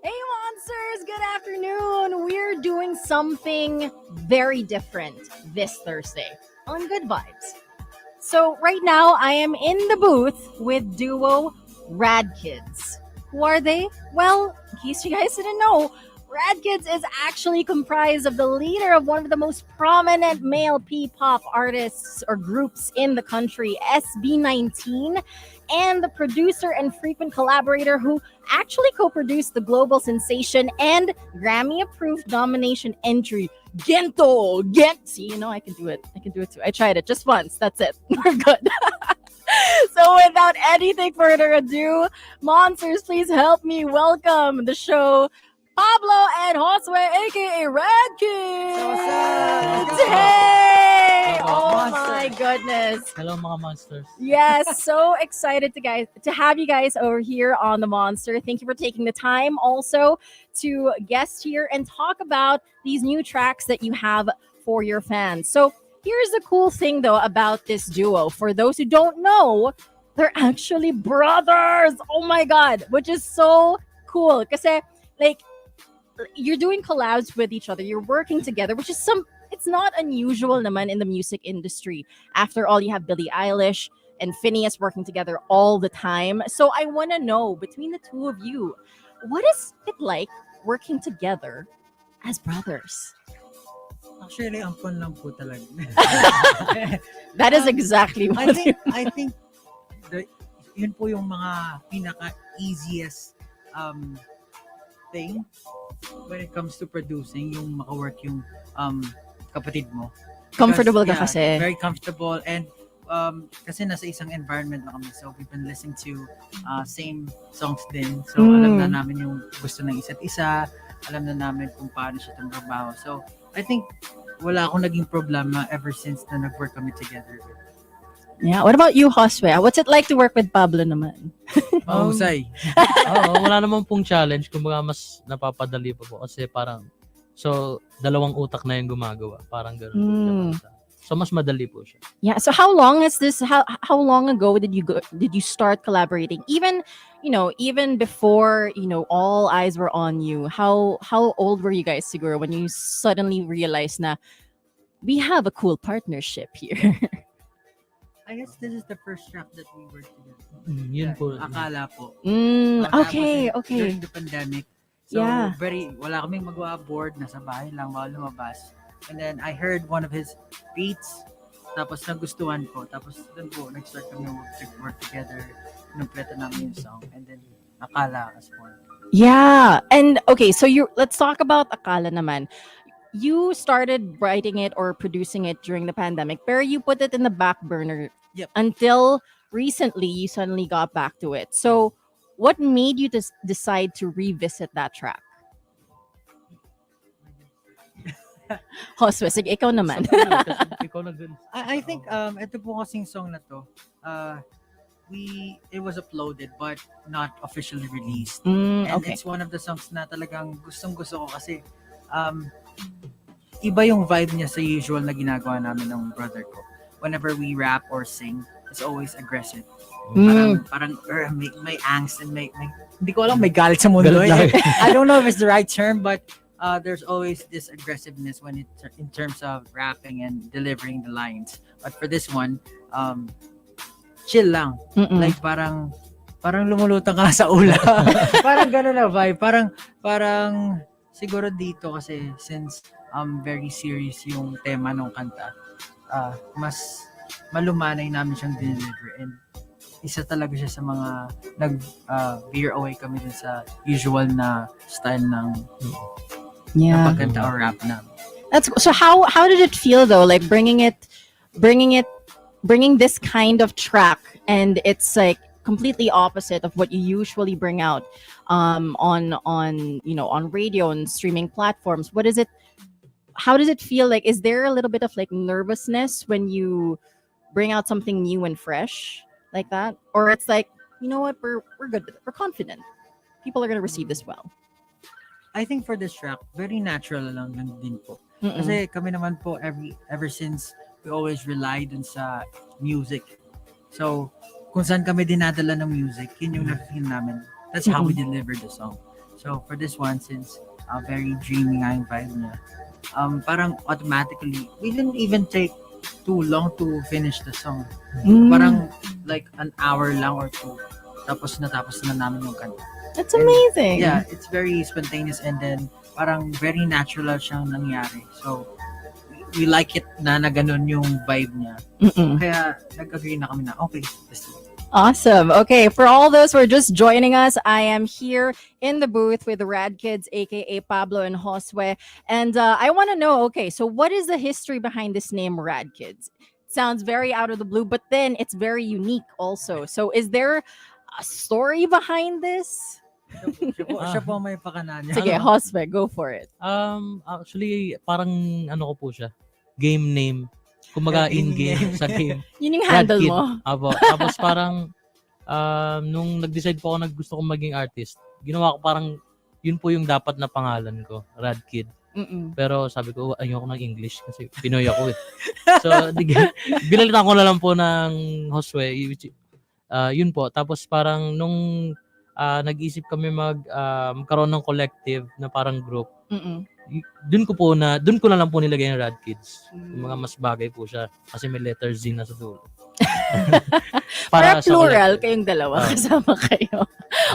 Hey monsters, good afternoon. We're doing something very different this Thursday on Good Vibes. So right now I am in the booth with duo Radkidz. Who are they? Well, in case you guys didn't know, Radkidz is actually comprised of the leader of one of the most prominent male P-pop artists or groups in the country, SB19, and the producer and frequent collaborator who actually co-produced the global sensation and Grammy-approved nomination entry, Gento. See, I can do it. I can do it too. I tried it just once. That's it. We're good. So without anything further ado, monsters, please help me welcome the show Pablo and Josue, aka Radkidz. Hey! Oh my goodness. Hello mga monsters. Yes, so excited to have you guys over here on the Monster. Thank you for taking the time also to guest here and talk about these new tracks that you have for your fans. So here's the cool thing though about this duo. For those who don't know, they're actually brothers. Oh my god, which is so cool. Kasi like you're doing collabs with each other, you're working together, which is it's not unusual naman in the music industry. After all, you have Billie Eilish and Phineas working together all the time. So I want to know, between the two of you, what is it like working together as brothers? Actually, ang fun lang po talaga. That is exactly what I think yun po yung mga pinaka-easiest thing when it comes to producing, yung maka-work yung kapatid mo. Comfortable ka kasi. Very comfortable, and kasi nasa isang environment na kami, so we've been listening to same songs din, so alam na namin yung gusto ng isa't isa, alam na namin kung paano siya tumrabaho. So I think wala akong naging problema ever since na nag-work kami together. Yeah, what about you, Josue? What's it like to work with Pablo naman? Mahusay. Wala namang pong challenge. Kumbaga mas napapadali pa po. Kasi parang, dalawang utak na yung gumagawa. Parang gano'n. So mas madali po siya. Yeah. So how long is this? How long ago did you start collaborating? Even before all eyes were on you. How old were you guys siguro when you suddenly realized na we have a cool partnership here? I guess this is the first track that we worked together. Yun po. Akala po. Okay. During the pandemic. So, Yeah. wala kaming magawa, board, nasa bahay lang, bawal lumabas. And then, I heard one of his beats, tapos nagustuhan ko. Tapos, doon po, nag-start kami work together. Numpleto namin yung song. And then, Akala as one. Yeah. And okay, so let's talk about Akala naman. You started writing it or producing it during the pandemic, but you put it in the back burner. Yep. Until recently, you suddenly got back to it. So, what made you decide to revisit that track? Josue, sige, ikaw naman. I think ito po kasing song na to, it was uploaded but not officially released. And Okay. it's one of the songs na talagang gustong-gusto ko kasi iba yung vibe niya sa usual na ginagawa namin ng brother ko. Whenever we rap or sing, it's always aggressive. Parang may angst and may hindi ko alam, may galit sa mundo. I don't know if it's the right term, but there's always this aggressiveness when in terms of rapping and delivering the lines. But for this one, chill lang. Like parang lumulutang ka sa ula. Parang gano'n na vibe. Parang siguro dito kasi since very serious yung tema ng kanta, mas malumanay namin siyang deliver, and isa talaga siya sa mga veer away kami dun sa usual na style ng pagkanta or rap namin. So how did it feel though, like bringing this kind of track, and it's like completely opposite of what you usually bring out on radio and streaming platforms. How does it feel like? Is there a little bit of like nervousness when you bring out something new and fresh like that, or it's like, you know what, we're good with it, we're confident people are going to receive this well? I think for this track, very natural lang din po. Kasi kami naman po ever since we always relied dun sa music So, kung saan kami dinadala ng music, yun yung na-feel namin. That's how we deliver the song. So, for this one, since very dreamy nga yung vibe niya, parang automatically, we didn't even take too long to finish the song. Parang like an hour lang or two. Tapos natapos na namin yung kanta. That's amazing. Yeah, it's very spontaneous and then parang very natural siyang nangyari. So, we like it na ganun yung vibe niya. Kaya nag-agree na kami na, okay, let's do it. Awesome. Okay, for all those who are just joining us, I am here in the booth with the Radkidz, aka Pablo and Josue. And I want to know, okay, so what is the history behind this name Radkidz? It sounds very out of the blue, but then it's very unique also. So is there a story behind this? Siya po may pakana niya. Sige, Josue, go for it. Actually, parang ano ko po siya. Game name. Kumbaga in-game sa game. Yun yung handle Radkidz. mo. Apo. Tapos parang nung nag-decide po ako na gusto kong maging artist, ginawa ko parang yun po yung dapat na pangalan ko, Radkidz. Pero sabi ko, ayoko ng English kasi Pinoy ako eh. So, binalitan ko na lang po ng Josue. Yun po. Tapos parang nung nag-isip kami magkaroon ng collective na parang group, doon ko na lang po nilagay yung Radkidz. Mga mas bagay po siya kasi may letter Z na sa dulo. Para plural kayong dalawa kasama kayo.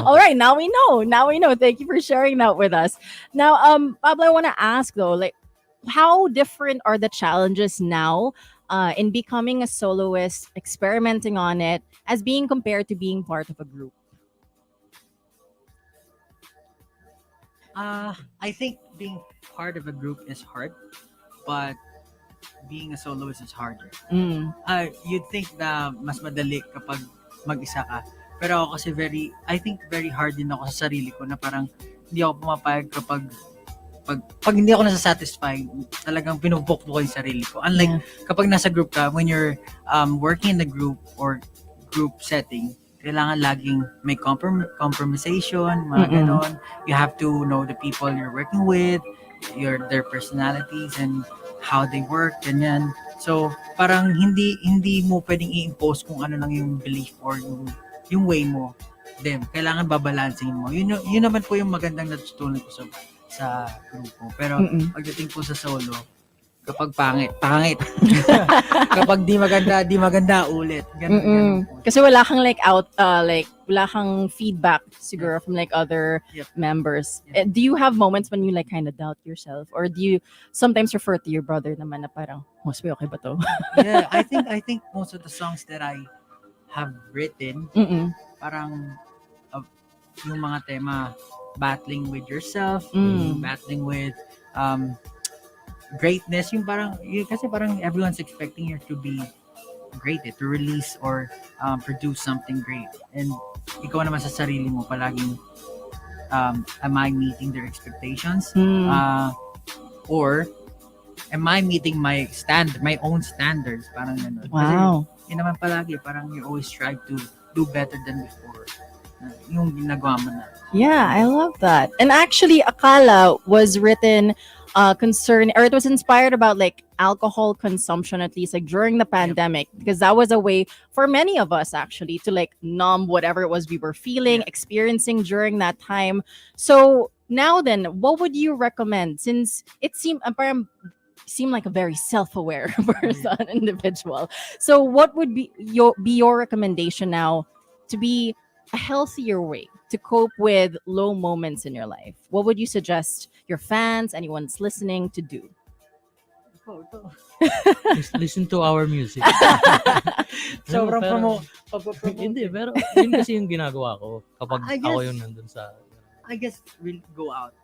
All right, now we know. Thank you for sharing that with us. Now, Pablo, I want to ask though, like, how different are the challenges now in becoming a soloist, experimenting on it, as being compared to being part of a group? I think being part of a group is hard, but being a soloist is harder. You'd think na mas madali kapag mag-isa ka. Pero ako kasi I think very hard din ako sa sarili ko na parang hindi ako pumapayag kapag hindi ako nasa-satisfy, talagang pinupok ko yung sarili ko. Unlike kapag nasa group ka, when you're working in the group or group setting, kailangan laging may compromisation, mga ganon. You have to know the people you're working with, their personalities and how they work, ganyan. So, parang hindi mo pwedeng i-impose kung ano lang yung belief or yung way mo. Then, kailangan babalansin mo. Yun naman po yung magandang natutunan ko sa grupo. Pero, pagdating po sa solo, kapag pangit. Kapag di maganda ulit. Ganun po. Kasi wala kang wala kang feedback siguro from like other members. Do you have moments when you like kind of doubt yourself, or do you sometimes refer to your brother naman na parang, Josue, okay ba to? Yeah, I think most of the songs that I have written, parang yung mga tema, battling with yourself, battling with greatness, kasi parang everyone's expecting you to be great, to release or produce something great, and ikaw naman sa sarili mo palaging am I meeting their expectations, or am I meeting my own standards, parang gano'n. Wow. Kasi yun naman palagi, parang you always try to do better than before yung ginagawa mo na. Yeah, I love that. And actually, Akala was written it was inspired about like alcohol consumption, at least like during the pandemic, because that was a way for many of us actually to like numb whatever it was we were feeling, experiencing during that time. So now then, what would you recommend, since it seemed like a very self-aware person, individual? So what would be your recommendation now to be a healthier way to cope with low moments in your life? What would you suggest your fans, anyone's listening, to do? Listen to our music. Sobrang Hindi, pero yun kasi yung ginagawa ko kapag ako yung nandun sa... I guess we'll go out.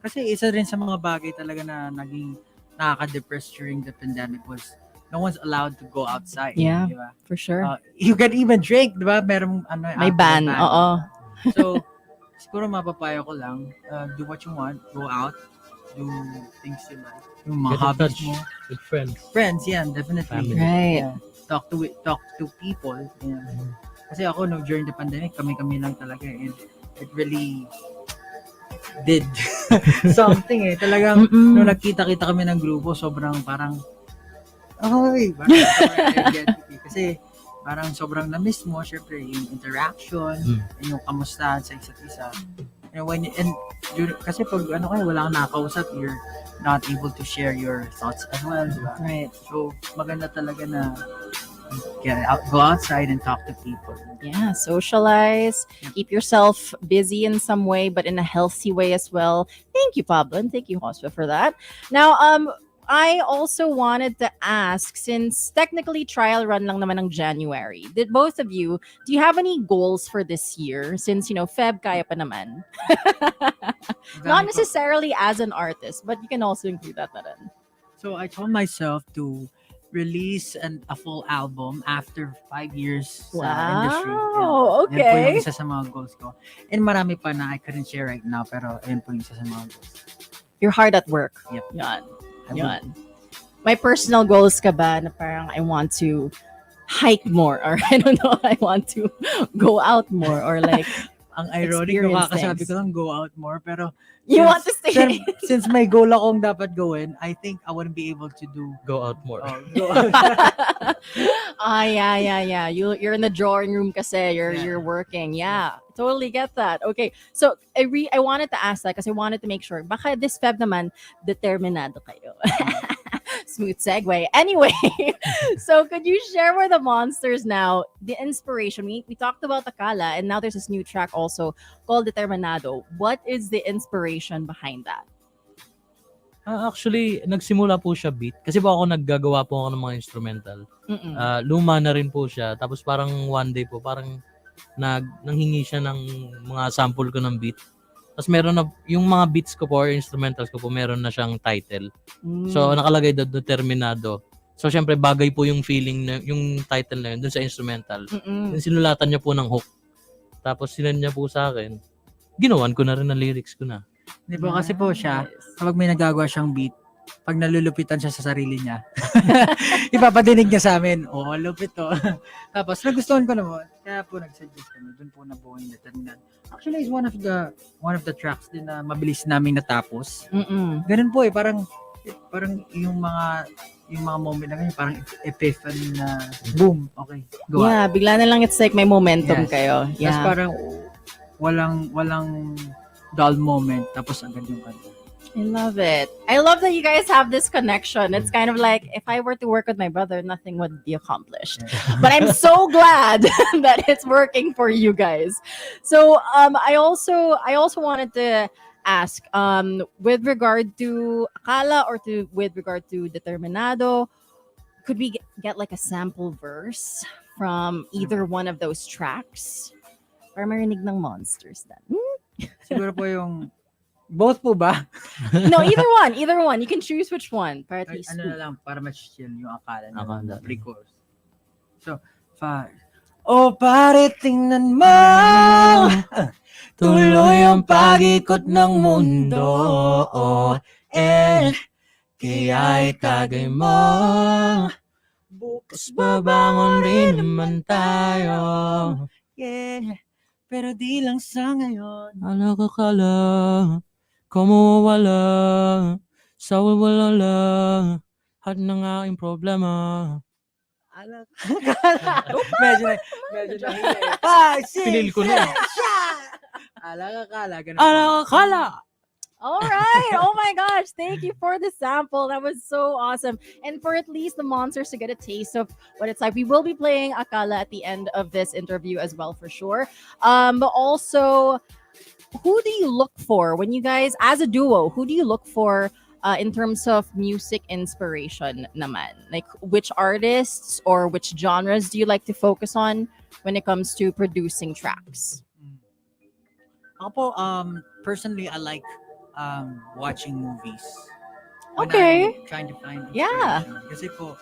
Kasi isa rin sa mga bagay talaga na naging nakaka-depress during the pandemic was no one's allowed to go outside. Yeah, diba? For sure. You can even drink, diba? Merong may ban. Oo. So, siguro mapapayo ko lang, do what you want, go out, do things you like. Yung mga hobbies mo. With friends. Friends, yeah, definitely. Family. Right. Yeah. Talk to people. Yeah. Kasi ako, during the pandemic, kami lang talaga. And it really did something Talagang, nung nagkita-kita kami ng grupo, sobrang parang, kasi parang sobrang na-miss mo, syempre, yung interaction, and yung kamustahan sa isa't isa. Kasi pag wala kang nakakausap, you're not able to share your thoughts as well, diba? Right. So, maganda talaga na go outside and talk to people. Yeah, socialize, keep yourself busy in some way, but in a healthy way as well. Thank you, Pablo, and thank you, Josue, for that. Now, I also wanted to ask, since technically trial run lang naman ng January, did both of you, do you have any goals for this year? Since, Feb kaya pa naman. Not necessarily as an artist, but you can also include that na rin. So I told myself to release a full album after 5 years sa industry. Wow, Yan po yung okay. isa sa mga goals ko. And marami pa na I couldn't share right now, pero ayun po yung isa sa mga goals. You're hard at work. Yep. Yan. My personal goals ka ba na parang I want to hike more, or I don't know, I want to go out more, or like ang ironic ko kakasabi ko lang go out more, pero you want to stay. Since may goal akong dapat gawin, I think I wouldn't be able to do Go out more. Go out. Yeah. You're in the drawing room kasi you're working. Yeah, totally get that. Okay, so I wanted to ask that kasi I wanted to make sure baka this Feb naman determinado kayo. Smooth segue. Anyway, so could you share with the Monsters now the inspiration? We talked about Akala, and now there's this new track also called Determinado. What is the inspiration behind that? Actually, nagsimula po siya beat. Kasi po ako naggagawa po ako ng mga instrumental. Luma na rin po siya. Tapos parang one day po, parang nanghingi siya ng mga sample ko ng beat. Tapos meron na, yung mga beats ko po or instrumentals ko po, meron na siyang title. So, nakalagay doon, Determinado. So, syempre, bagay po yung feeling, yung title na yun, dun sa instrumental. Yung sinulatan niya po ng hook. Tapos, sinend niya po sa akin. Ginawan ko na rin ang lyrics ko na. Di ba kasi po siya, kapag may nagagawa siyang beat, pag nalulupitan siya sa sarili niya, ipapadinig niya sa amin, lupit to. Tapos, nagustuhan ko naman. Kaya po nag-suggest kami. Doon po nabuo yung Determinado. Actually, it's one of the tracks din na mabilis naming natapos. Ganun po parang yung mga moment na ganyan, parang epiphany na boom, okay, go out. Yeah, bigla na lang it's like may momentum kayo. Yeah. Tapos parang walang dull moment, tapos agad yung kanta. I love it. I love that you guys have this connection. It's kind of like if I were to work with my brother, nothing would be accomplished. But I'm so glad that it's working for you guys. So I also wanted to ask with regard to Akala or with regard to Determinado, could we get like a sample verse from either one of those tracks? Para marinig ng Monsters then. Siguro po yung both po ba? No, either one. You can choose which one. Para at least ano na lang, para mas chill yung akala Akala. na pre-chorus. So, 5. Pare, tingnan mo! Tuloy ang pag-ikot ng mundo. Kaya itagay mo. Bukas babangon rin naman tayo. Yeah, pero di lang sa ngayon. Alakakala, kumawala, sa wala, at ng aking problema. Medyo na. 5, 6, Pinil ko na. Alakakala. Alakakala! All right. Oh my gosh. Thank you for the sample. That was so awesome. And for at least the Monsters to get a taste of what it's like, we will be playing Akala at the end of this interview as well, for sure. But also, who do you look for when you guys, as a duo, who do you look for in terms of music inspiration naman? Like, which artists or which genres do you like to focus on when it comes to producing tracks? Ako po, personally, I like watching movies. When Okay. I'm trying to find Yeah. inspiration. Kasi po,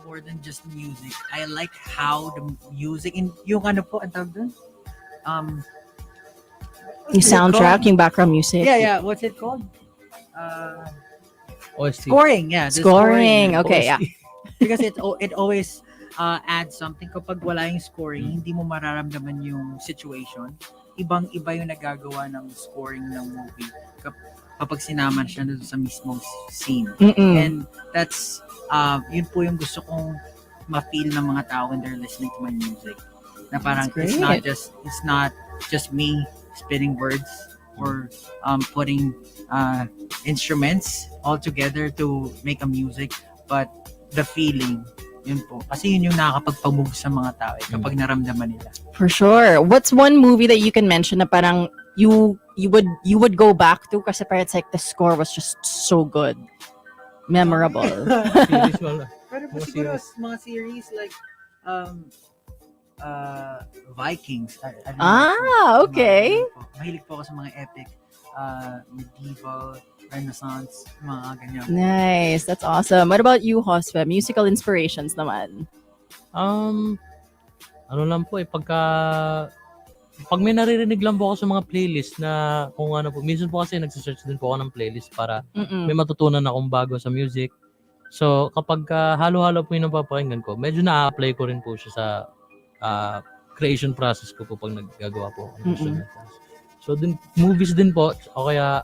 more than just music, I like how the music, yung ano po, ang tawag dun? Yung soundtrack, yung background music. Yeah, what's it called? OST. Scoring, yeah. The Scoring, okay, yeah. Because it always adds something. Kapag wala yung scoring, hindi mo mararamdaman yung situation. Ibang-iba yung nagagawa ng scoring ng movie kapag sinama siya doon sa mismong scene. And that's, yun po yung gusto kong ma-feel ng mga tao when they're listening to my music. Na parang That's it's not just me spitting words or putting instruments all together to make a music, but the feeling, yun po. Kasi yun yung nakakapagpamove sa mga tao kapag naramdaman nila. For sure. What's one movie that you can mention na parang you would go back to kasi parang it's like the score was just so good. Memorable. Series wala. Pero po Mga siguro series. mga series like Vikings. I don't know. Okay. Mahilig po ako sa mga epic, medieval, Renaissance, mga ganyan. Nice. That's awesome. What about you, Josue? Musical inspirations naman. Ano lang po pag may naririnig lang po ako sa mga playlist na kung ano po, minsan po kasi nagsisearch din po ako ng playlist para may matutunan akong bago sa music. So, kapag halo-halo po yung napapakinggan ko, medyo na-apply ko rin po siya sa creation process ko po pag naggagawa po ako ng instrumentals. So, din, movies din po, o kaya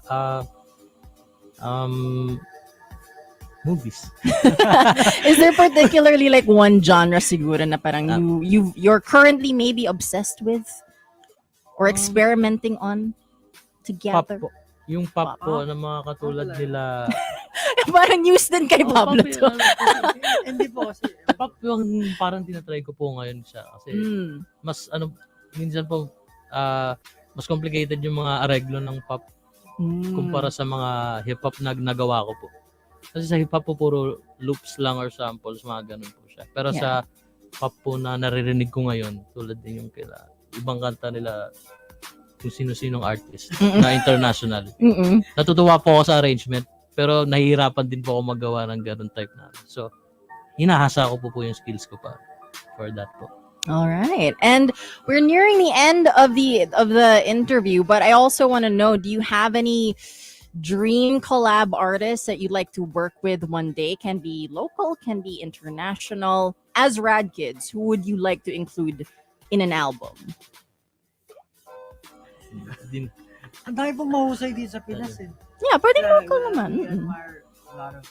movies. Is there particularly like one genre siguro na parang you're currently maybe obsessed with or experimenting on together? Pop po. Yung pop po ng mga katulad nila. Parang news din kay Pablo pop, to. Hindi po kasi Pop yung parang tinatry ko po ngayon siya kasi mas minsan po mas complicated yung mga areglo ng pop kumpara sa mga hip-hop na nagawa ko po. Kasi sa hip-hop po puro loops lang or samples, mga ganun po siya. Pero sa pop po na naririnig ko ngayon, tulad din yung ibang kanta nila kung sino-sinong artist na international. Natutuwa po ako sa arrangement, pero nahihirapan din po ako magawa ng ganun type na. So, hinahasa ko po yung skills ko pa for that po. All right. And we're nearing the end of the interview, but I also want to know, do you have any dream collab artists that you'd like to work with one day? Can be local, can be international. As Radkidz, who would you like to include in an album? ang dami pong mahusay dito sa Pinas eh. Yeah, pwede local naman. We admire a lot of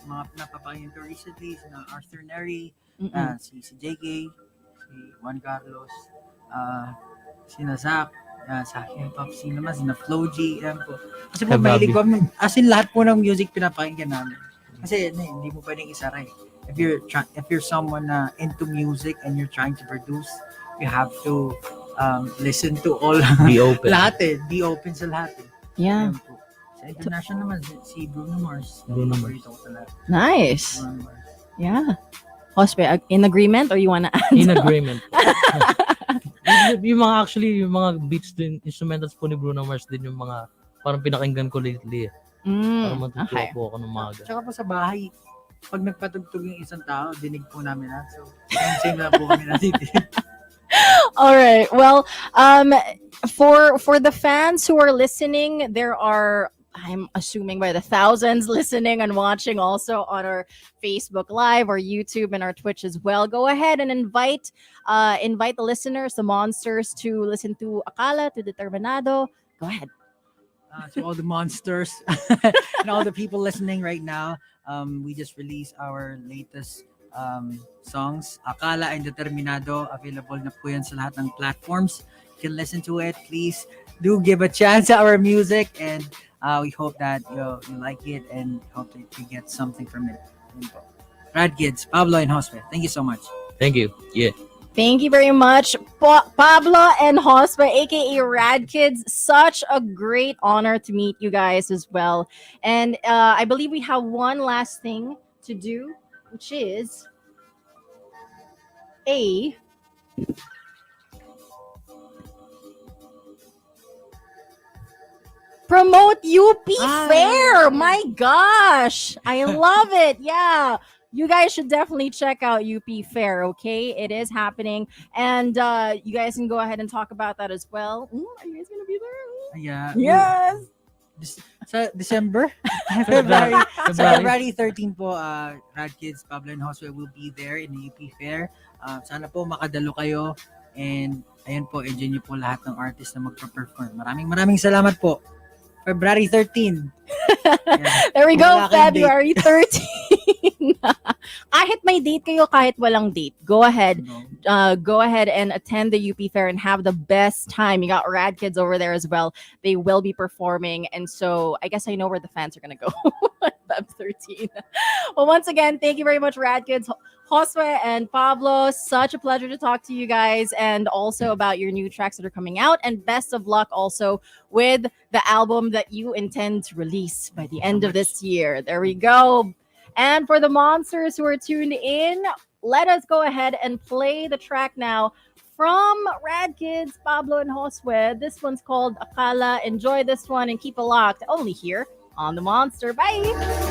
mga napapakinggan ko recently, sina Arthur Neri, si JK, si Juan Carlos, sina Zach, sa hip-hop scene naman, sina Flo G, yan po. Kasi po mahilig ko, as in lahat po ng music pinapakinggan namin. Kasi hindi mo pwedeng isaray. If you're someone into music and you're trying to produce, you have to listen to all. Be open. Lahat Be open sa lahat Yeah. Sa international naman, si Bruno Mars. Nice. Bruno Mars. Yeah. Josue, in agreement or you wanna add? In agreement. yung mga beats din, instrumentals po ni Bruno Mars din yung mga parang pinakinggan ko lately. Para matutuwa po ako ng mga. Tsaka po sa bahay, pag nagpatugtog yung isang tao, dinig po namin so same lang po kami na dito. All right. Well, for the fans who are listening, there are, I'm assuming, by the thousands listening and watching also on our Facebook Live, our YouTube, and our Twitch as well. Go ahead and invite the listeners, the monsters, to listen to Akala, to Determinado. Go ahead. To all the monsters and all the people listening right now, we just released our latest songs, Akala and Determinado. Available na po yan sa lahat ng platforms. You can listen to it. Please do give a chance to our music, and we hope that you like it and hope that you get something from it. Radkidz, Pablo, and Josue, thank you so much. Thank you. Yeah. Thank you very much, Pablo and Josue, aka Radkidz. Such a great honor to meet you guys as well. And I believe we have one last thing to do, which is promote UP Fair. My gosh, I love it. Yeah. You guys should definitely check out UP Fair, okay? It is happening. And you guys can go ahead and talk about that as well. Are you guys going to be there? Yeah. Yes. Sa December? February 13 po, Radkidz, Pablo, and Josue will be there in the UP Fair. Sana po makadalo kayo. And ayan po, enjoy nyo po lahat ng artist na magpa-perform. Maraming salamat po. February 13. There we go, February 13. Kahit may date kayo, kahit walang date, go ahead. No. Go ahead and attend the UP Fair and have the best time. You got Radkidz over there as well. They will be performing. And so I guess I know where the fans are going to go. Feb 13. Well, once again, thank you very much, Radkidz, Josue, and Pablo. Such a pleasure to talk to you guys and also about your new tracks that are coming out. And best of luck also with the album that you intend to release by the end of this year. There we go. And for the monsters who are tuned in, let us go ahead and play the track now from Radkidz, Pablo, and Josue. This one's called Akala. Enjoy this one and keep it locked only here on The Monster. Bye!